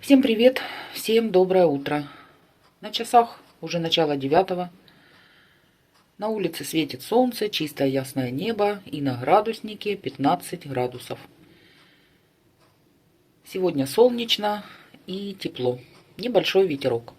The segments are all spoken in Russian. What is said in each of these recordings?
Всем привет, всем доброе утро. На часах уже начало 9. На улице светит солнце, чистое ясное небо и на градуснике 15 градусов. Сегодня солнечно и тепло, небольшой ветерок.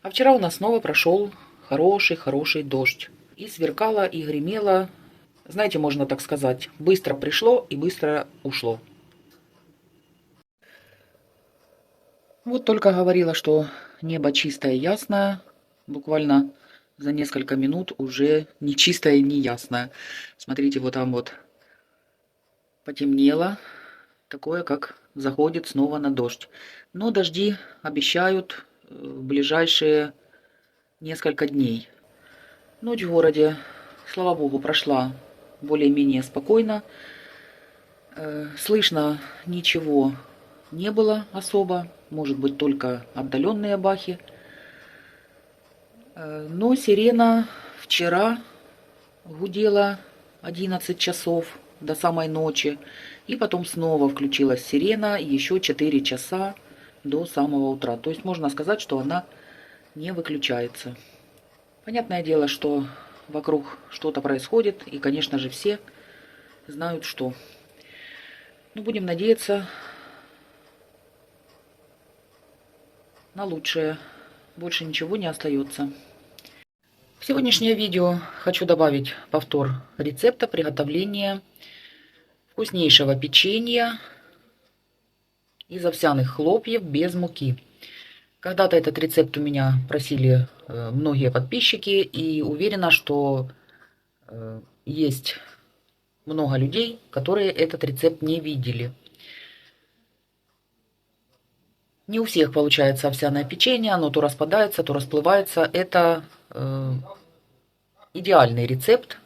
А вчера у нас снова прошел хороший дождь. И сверкало, и гремело. Знаете, можно так сказать, быстро пришло и быстро ушло. Вот только говорила, что небо чистое и ясное. Буквально за несколько минут уже не чистое и не ясное. Смотрите, вот там вот потемнело. Такое, как заходит снова на дождь. Но дожди обещают в ближайшие несколько дней. Ночь в городе, слава богу, прошла более-менее спокойно. Слышно ничего не было особо. Может быть, только отдаленные бахи. Но сирена вчера гудела 11 часов до самой ночи. И потом снова включилась сирена еще 4 часа до самого утра. То есть можно сказать, что она не выключается. Понятное дело, что вокруг что-то происходит. И, конечно же, все знают, что. Но будем надеяться на лучшее. Больше ничего не остается. В сегодняшнее видео хочу добавить повтор рецепта приготовления вкуснейшего печенья из овсяных хлопьев без муки. Когда-то этот рецепт у меня просили многие подписчики, и уверена, что есть много людей, которые этот рецепт не видели. Не у всех получается овсяное печенье, оно то распадается, то расплывается. Это идеальный рецепт.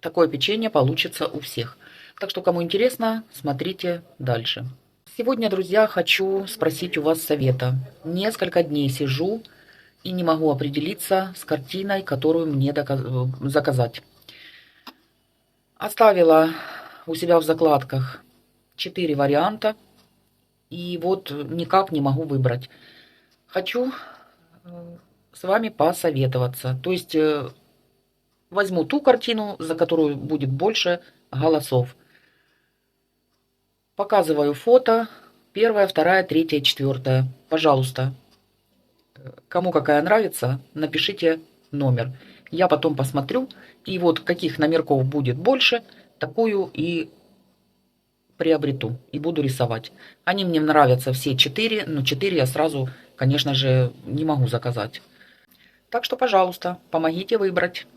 Такое печенье получится у всех. Так что, кому интересно, смотрите дальше. Сегодня, друзья, хочу спросить у вас совета. Несколько дней сижу и не могу определиться с картиной, которую мне заказать. Оставила у себя в закладках 4 варианта. И вот никак не могу выбрать. Хочу с вами посоветоваться. То есть возьму ту картину, за которую будет больше голосов. Показываю фото. 1, 2, 3, 4. Пожалуйста, кому какая нравится, напишите номер. Я потом посмотрю. И вот каких номерков будет больше, такую и приобрету. И буду рисовать. Они мне нравятся все 4. Но 4 я сразу, конечно же, не могу заказать. Так что, пожалуйста, помогите выбрать.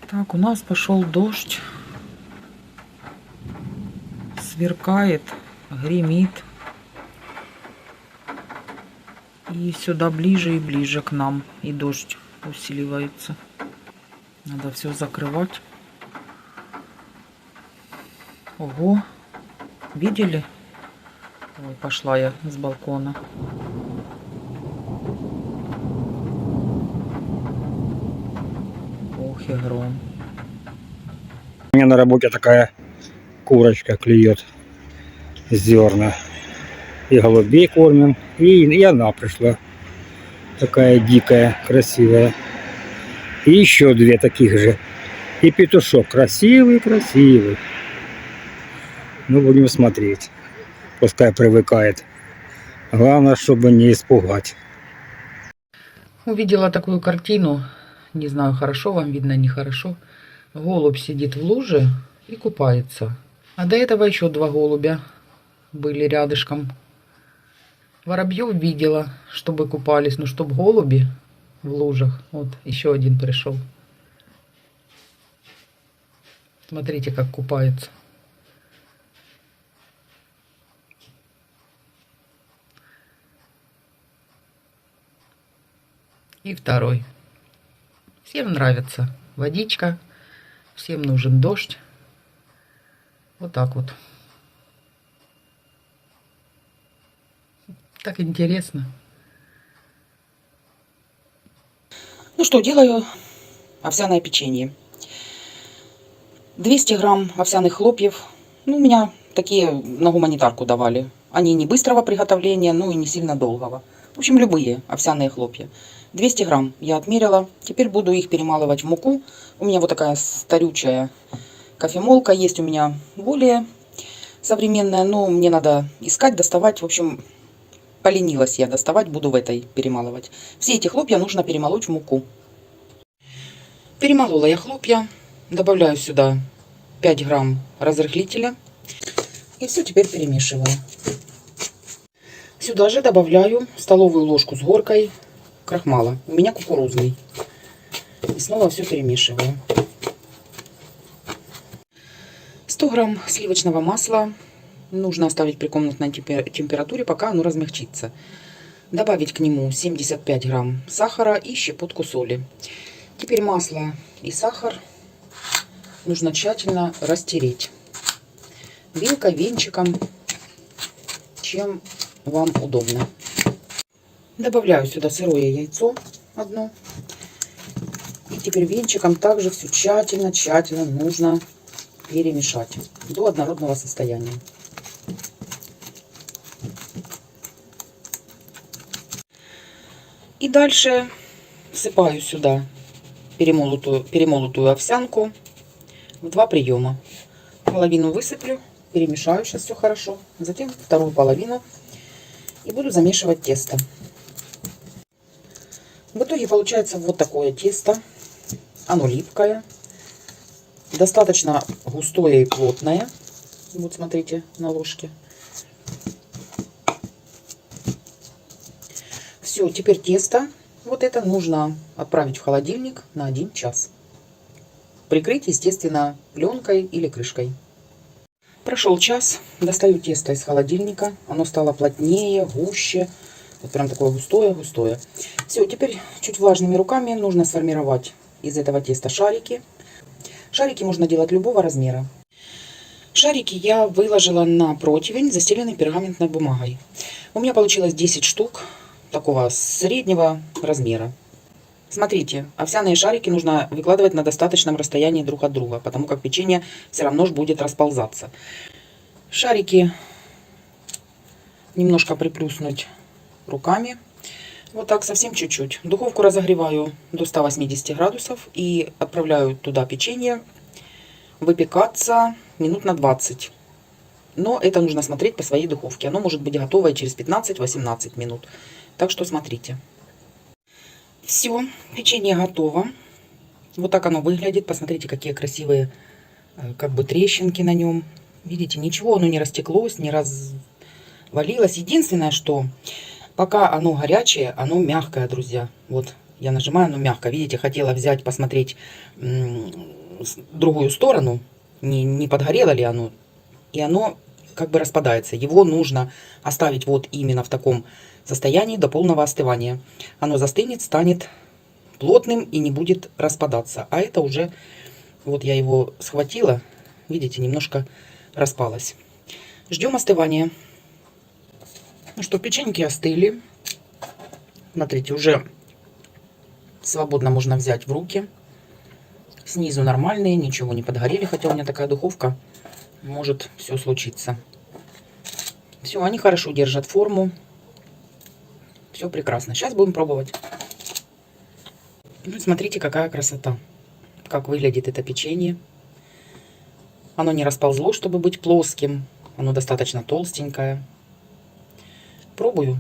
Так, у нас пошел дождь. Сверкает, гремит. И сюда ближе и ближе к нам. И дождь усиливается. Надо все закрывать. Ого. Видели? Ой, пошла я с балкона. Ох и гром. У меня на работе такая курочка клюет зерна. И голубей кормим. И она пришла. Такая дикая, красивая. И еще 2 таких же. И петушок. Красивый. Ну, будем смотреть. Пускай привыкает. Главное, чтобы не испугать. Увидела такую картину. Не знаю, хорошо вам видно, нехорошо. Голубь сидит в луже и купается. А до этого еще 2 голубя были рядышком. Воробьев видела, чтобы купались, но чтоб голуби в лужах. Вот еще один пришел. Смотрите, как купается. И второй. Всем нравится водичка, всем нужен дождь. Вот так вот. Так интересно. Ну что, делаю овсяное печенье. 200 грамм овсяных хлопьев. Ну, у меня такие на гуманитарку давали. Они не быстрого приготовления, ну и не сильно долгого. В общем, любые овсяные хлопья. 200 грамм я отмерила. Теперь буду их перемалывать в муку. У меня вот такая старючая кофемолка. Есть у меня более современная, но мне надо искать, доставать. В общем, поленилась я доставать, буду в этой перемалывать. Все эти хлопья нужно перемолоть в муку. Перемолола я хлопья. Добавляю сюда 5 грамм разрыхлителя. И все теперь перемешиваю. Сюда же добавляю столовую ложку с горкой крахмала. У меня кукурузный. И снова все перемешиваю. 100 грамм сливочного масла. Нужно оставить при комнатной температуре, пока оно размягчится. Добавить к нему 75 грамм сахара и щепотку соли. Теперь масло и сахар нужно тщательно растереть. Вилкой, венчиком, чем вам удобно. Добавляю сюда сырое яйцо одно. И теперь венчиком также все тщательно нужно перемешать до однородного состояния. И дальше всыпаю сюда перемолотую овсянку в 2 приема. Половину высыплю, перемешаю сейчас все хорошо. Затем вторую половину и буду замешивать тесто. В итоге получается вот такое тесто. Оно липкое, достаточно густое и плотное. Вот смотрите на ложке. Все, теперь тесто вот это нужно отправить в холодильник на 1 час. Прикрыть, естественно, пленкой или крышкой. Прошел час, достаю тесто из холодильника. Оно стало плотнее, гуще. Вот прям такое густое. Все, теперь чуть влажными руками нужно сформировать из этого теста шарики. Шарики можно делать любого размера. Шарики я выложила на противень, застеленный пергаментной бумагой. У меня получилось 10 штук такого среднего размера. Смотрите, овсяные шарики нужно выкладывать на достаточном расстоянии друг от друга, потому как печенье все равно же будет расползаться. Шарики немножко приплюснуть руками. Вот так, совсем чуть-чуть. Духовку разогреваю до 180 градусов и отправляю туда печенье выпекаться минут на 20. Но это нужно смотреть по своей духовке. Оно может быть готово и через 15-18 минут. Так что смотрите. Все, печенье готово. Вот так оно выглядит. Посмотрите, какие красивые как бы трещинки на нем. Видите, ничего оно не растеклось, не развалилось. Единственное, что пока оно горячее, оно мягкое, друзья. Вот я нажимаю, оно мягкое. Видите, хотела взять, посмотреть другую сторону, не подгорело ли оно. И оно как бы распадается. Его нужно оставить вот именно в таком состоянии до полного остывания. Оно застынет, станет плотным и не будет распадаться. А это уже, вот я его схватила, видите, немножко распалось. Ждем остывания. Ну что, печеньки остыли. Смотрите, уже свободно можно взять в руки. Снизу нормальные, ничего не подгорели, хотя у меня такая духовка, может все случиться. Все, они хорошо держат форму. Все прекрасно. Сейчас будем пробовать. Ну, смотрите, какая красота. Как выглядит это печенье. Оно не расползлось, чтобы быть плоским. Оно достаточно толстенькое. Пробую.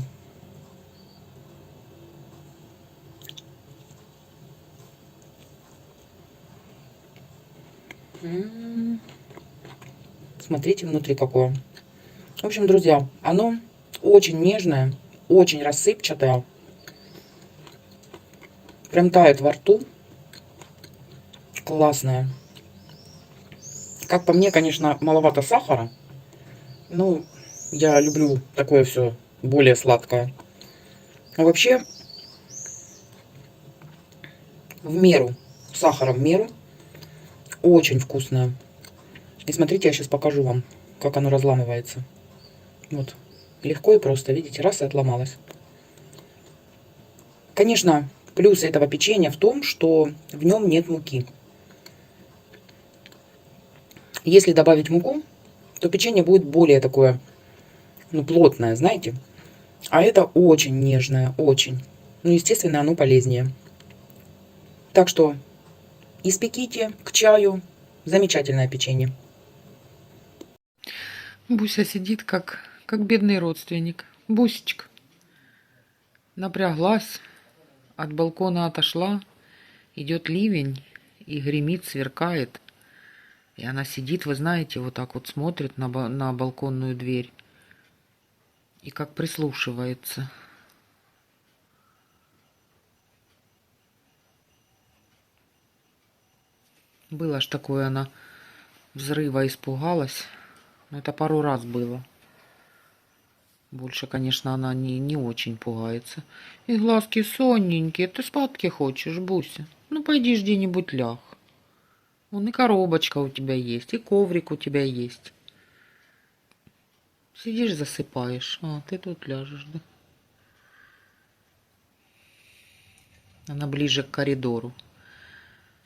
Смотрите внутри какое. В общем, друзья, оно очень нежное, очень рассыпчатое. Прям тает во рту. Классное. Как по мне, конечно, маловато сахара. Ну, я люблю такое все более сладкое. А вообще, в меру. Сахара в меру. Очень вкусное. И смотрите, я сейчас покажу вам, как оно разламывается. Вот. Легко и просто, видите, раз и отломалось. Конечно, Плюс этого печенья в том, что в нем нет муки. Если добавить муку, то печенье будет более такое, ну, плотное, знаете. А это очень нежное, очень. Ну, естественно, оно полезнее. Так что испеките к чаю. Замечательное печенье. Буся сидит, как бедный родственник. Бусечка. Напряглась, от балкона отошла, идет ливень и гремит, сверкает. И она сидит, вы знаете, вот так вот смотрит на балконную дверь и как прислушивается. Было ж такое, она взрыва испугалась. Но это пару раз было. Больше, конечно, она не очень пугается. И глазки сонненькие. Ты спадки хочешь, Буся? Ну, пойди где-нибудь ляг. Вон и коробочка у тебя есть, и коврик у тебя есть. Сидишь, засыпаешь. А, ты тут ляжешь, да? Она ближе к коридору.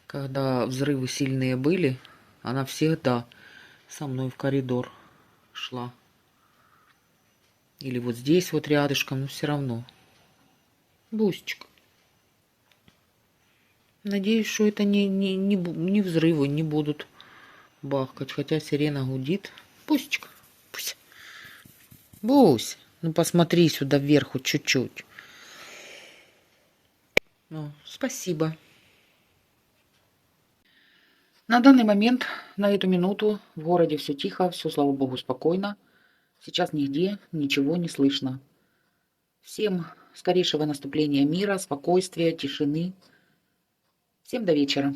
Когда взрывы сильные были, она всегда со мной в коридор шла. Или вот здесь вот рядышком, но все равно. Бусечка. Надеюсь, что это не взрывы, не будут бахкать. Хотя сирена гудит. Бусечка. Бусь. Бусь. Ну посмотри сюда вверху чуть-чуть. Ну, спасибо. На данный момент, на эту минуту, в городе все тихо, все, слава богу, спокойно. Сейчас нигде ничего не слышно. Всем скорейшего наступления мира, спокойствия, тишины. Всем до вечера.